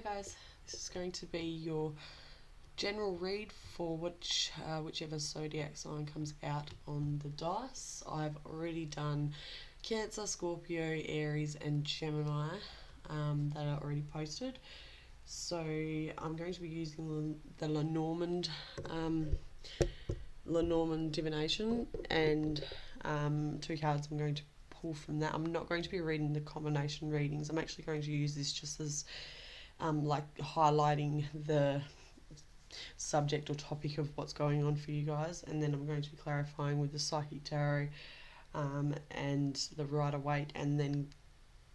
Hi guys, this is going to be your general read for whichever zodiac sign comes out on the dice. I've already done Cancer, Scorpio, Aries and Gemini that are already posted. So I'm going to be using the Lenormand divination and two cards I'm going to pull from that. I'm not going to be reading the combination readings. I'm actually going to use this just as like highlighting the subject or topic of what's going on for you guys, and then I'm going to be clarifying with the Psychic Tarot and the Rider-Waite, and then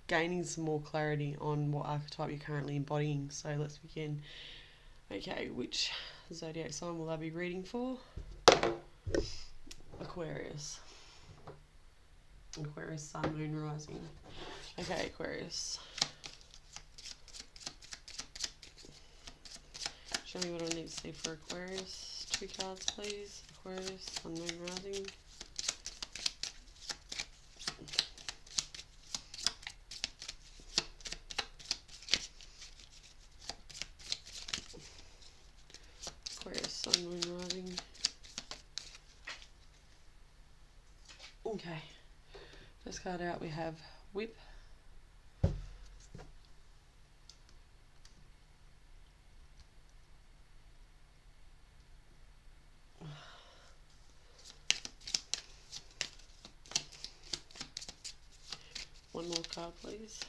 gaining some more clarity on what archetype you're currently embodying. So let's begin. Okay, which zodiac sign will I be reading for? Aquarius. Aquarius, Sun, Moon, Rising. Okay, Aquarius. Show me what I need to see for Aquarius. Two cards, please. Aquarius, Sun, Moon, Rising. Aquarius, Sun, Moon, Rising. Okay. First card out, we have Whip. One more card, please.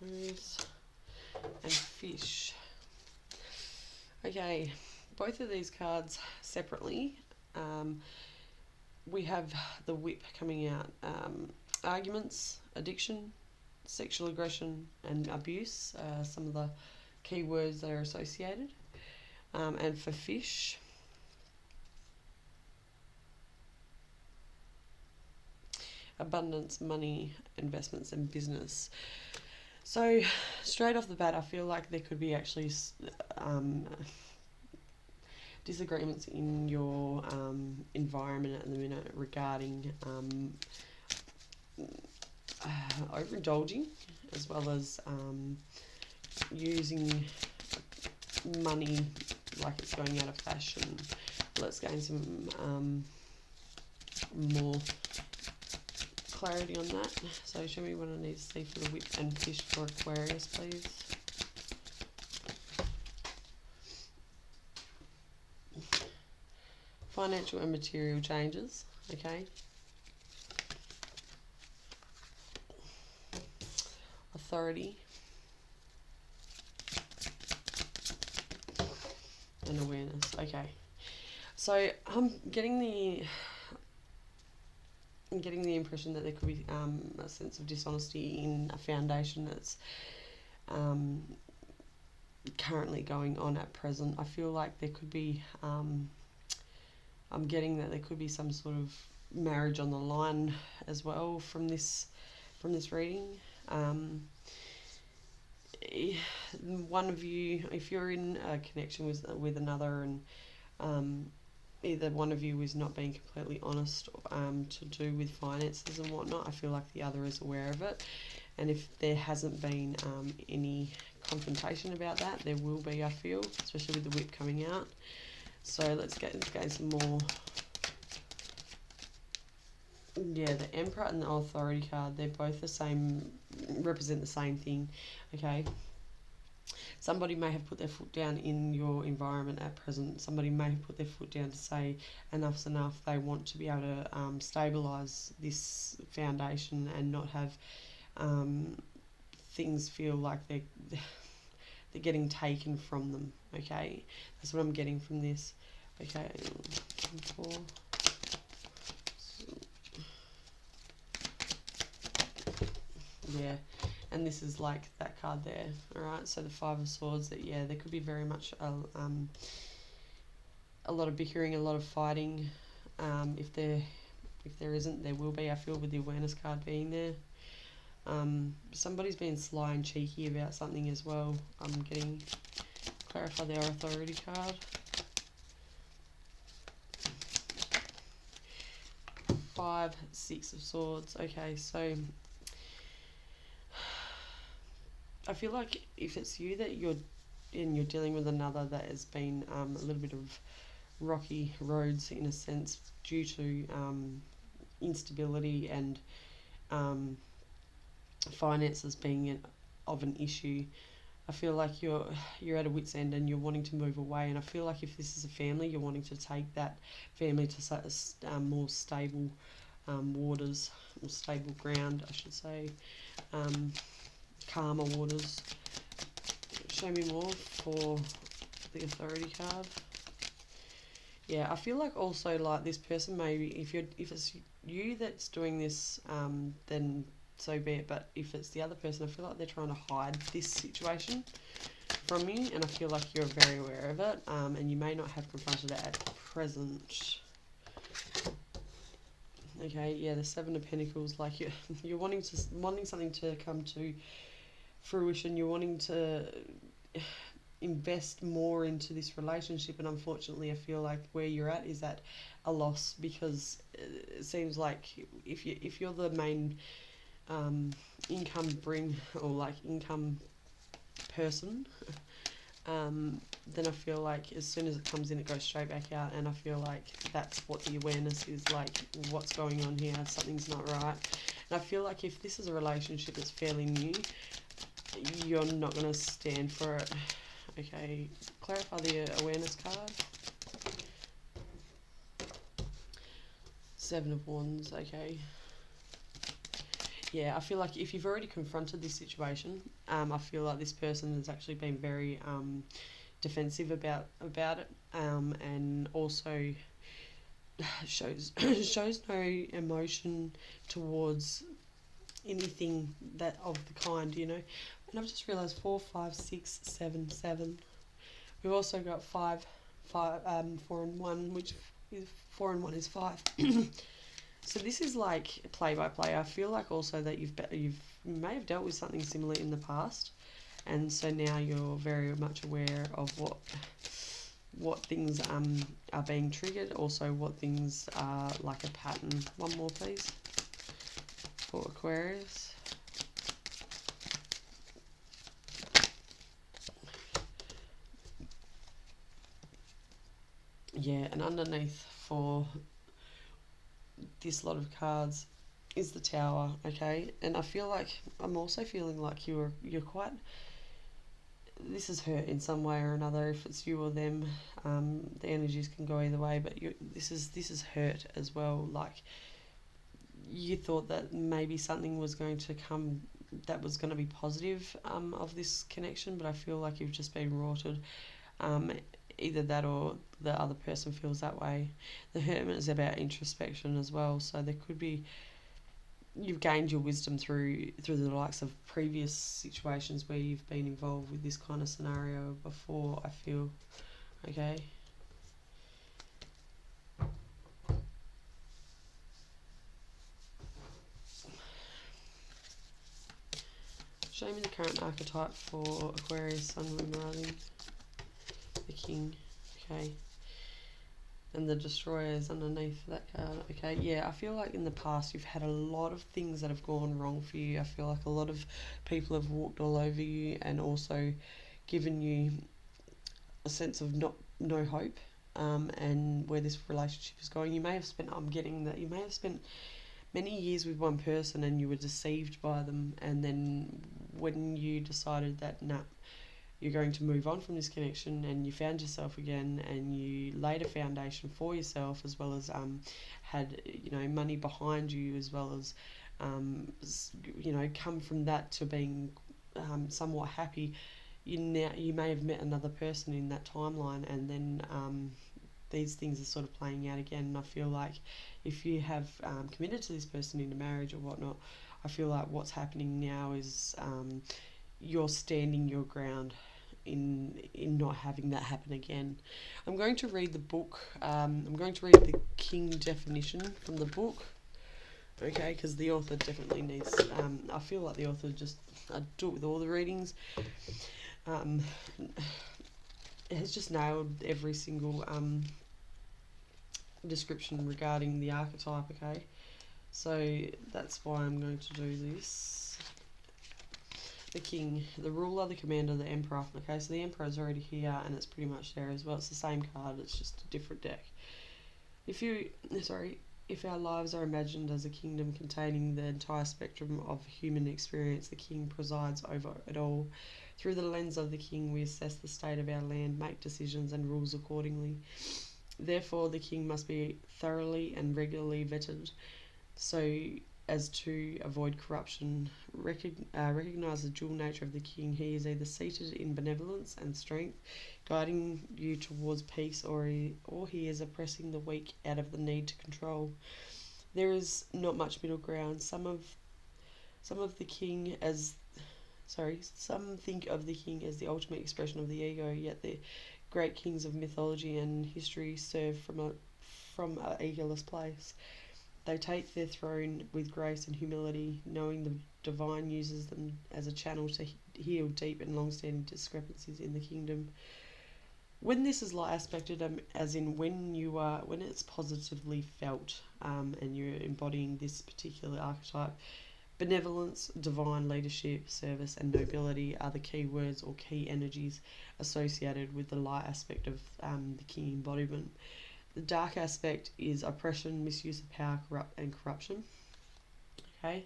Aquarius and Fish. Okay, both of these cards separately. We have the Whip coming out. Arguments, addiction, sexual aggression and abuse, some of the key words that are associated. And for Fish, abundance, money, investments and business. So straight off the bat, I feel like there could be actually disagreements in your environment at the minute regarding overindulging, as well as using money like it's going out of fashion. Let's gain some more clarity on that. So show me what I need to see for the Whip and Fish for Aquarius, please. Financial and material changes, okay. Authority and awareness, okay. So I'm getting the impression that there could be a sense of dishonesty in a foundation that's currently going on at present. I feel like there could be I'm getting that there could be some sort of marriage on the line as well from this reading. One of you, if you're in a connection with another, and either one of you is not being completely honest to do with finances and whatnot, I feel like the other is aware of it. And if there hasn't been any confrontation about that, there will be, I feel, especially with the Whip coming out. So let's gain some more. Yeah, the Emperor and the Authority card, they're both the same, represent the same thing, okay? Somebody may have put their foot down in your environment at present. Somebody may have put their foot down to say enough's enough. They want to be able to stabilise this foundation and not have things feel like they're getting taken from them, okay? That's what I'm getting from this. Okay, 4. Yeah, and this is like that card there. Alright, so the Five of Swords, that there could be very much a lot of bickering, a lot of fighting. If there isn't, there will be, I feel, with the awareness card being there. Somebody's being sly and cheeky about something as well. I'm getting clarify their Authority card. 5, 6 of Swords. Okay, so I feel like if it's you that you're dealing with another that has been a little bit of rocky roads in a sense due to instability and finances being of an issue. I feel like you're at a wit's end and you're wanting to move away. And I feel like if this is a family, you're wanting to take that family to more stable waters, or stable ground, I should say, calmer waters. Show me more for the authority card. Yeah, I feel like also like this person maybe if it's you that's doing this, then so be it. But if it's the other person, I feel like they're trying to hide this situation from you, and I feel like you're very aware of it, and you may not have confronted it at present. Okay, yeah, the Seven of Pentacles, like you're wanting something to come to fruition. You're wanting to invest more into this relationship, and unfortunately I feel like where you're at is at a loss, because it seems like if you're the main income person, then I feel like as soon as it comes in it goes straight back out, and I feel like that's what the awareness is, like what's going on here, something's not right. And I feel like if this is a relationship that's fairly new, you're not going to stand for it. Okay, clarify the awareness card. Seven of Wands, okay. Yeah, I feel like if you've already confronted this situation, I feel like this person has actually been very defensive about it, and also shows no emotion towards anything that of the kind, you know. And I've just realised 4, 5, 6, 7, 7. We've also got 4 and 1, which is 4 and 1 is 5. So this is like play by play. I feel like also that you may have dealt with something similar in the past, and so now you're very much aware of what things are being triggered. Also, what things are like a pattern. One more, please, for Aquarius. Yeah, and underneath for this lot of cards is the Tower, okay? And I feel like I'm also feeling like you're quite, this is hurt in some way or another. If it's you or them, the energies can go either way. But this is hurt as well. Like you thought that maybe something was going to come that was going to be positive of this connection, but I feel like you've just been rorted. Either that or the other person feels that way. The Hermit is about introspection as well, so there could be you've gained your wisdom through the likes of previous situations where you've been involved with this kind of scenario before, I feel. Okay. Show me the current archetype for Aquarius, Sun, Moon, Rising. The King. Okay. And the Destroyer is underneath that card. Okay, yeah, I feel like in the past you've had a lot of things that have gone wrong for you. I feel like a lot of people have walked all over you and also given you a sense of no hope, and where this relationship is going. You may have spent, I'm getting that you may have spent many years with one person and you were deceived by them, and then when you decided that you're going to move on from this connection and you found yourself again and you laid a foundation for yourself, as well as had money behind you, as well as come from that to being somewhat happy. You may have met another person in that timeline, and then these things are sort of playing out again. And I feel like if you have committed to this person in a marriage or whatnot, I feel like what's happening now is you're standing your ground in not having that happen again. I'm going to read the book. I'm going to read the King definition from the book. Okay, because the author definitely needs. I feel like the author I do it with all the readings. It has just nailed every single description regarding the archetype. Okay, so that's why I'm going to do this. the king, the ruler, the commander, the emperor. Okay, so the emperor is already here and it's pretty much there as well. It's the same card, it's just a different deck. If our lives are imagined as a kingdom containing the entire spectrum of human experience, the king presides over it all. Through the lens of the king, we assess the state of our land, make decisions, and rules accordingly. Therefore, the king must be thoroughly and regularly vetted so as to avoid corruption. Recognize the dual nature of the king. He is either seated in benevolence and strength, guiding you towards peace, or he is oppressing the weak out of the need to control. There is not much middle ground. Some think of the king as the ultimate expression of the ego, yet the great kings of mythology and history serve from a egoless place. They take their throne with grace and humility, knowing the divine uses them as a channel to heal deep and long-standing discrepancies in the kingdom. When this is light aspected, as in when it's positively felt, and you're embodying this particular archetype, benevolence, divine leadership, service, and nobility are the key words or key energies associated with the light aspect of the king embodiment. The dark aspect is oppression, misuse of power, corruption. Okay,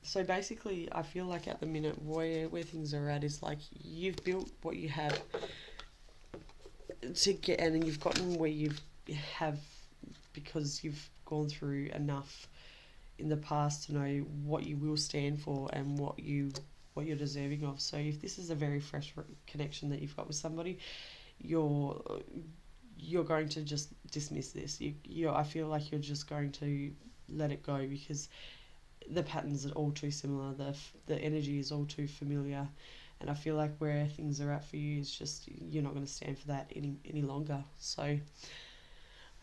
so basically, I feel like at the minute where things are at is like you've built what you have to get, and you've gotten where you have because you've gone through enough in the past to know what you will stand for and what you're deserving of. So if this is a very fresh connection that you've got with somebody, you're going to just dismiss this. I feel like you're just going to let it go because the patterns are all too similar. The energy is all too familiar, and I feel like where things are at for you is just you're not going to stand for that any longer. So,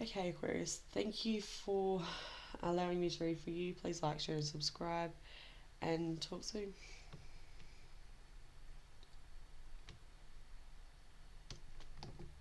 okay, Aquarius, thank you for allowing me to read for you. Please like, share, and subscribe, and talk soon.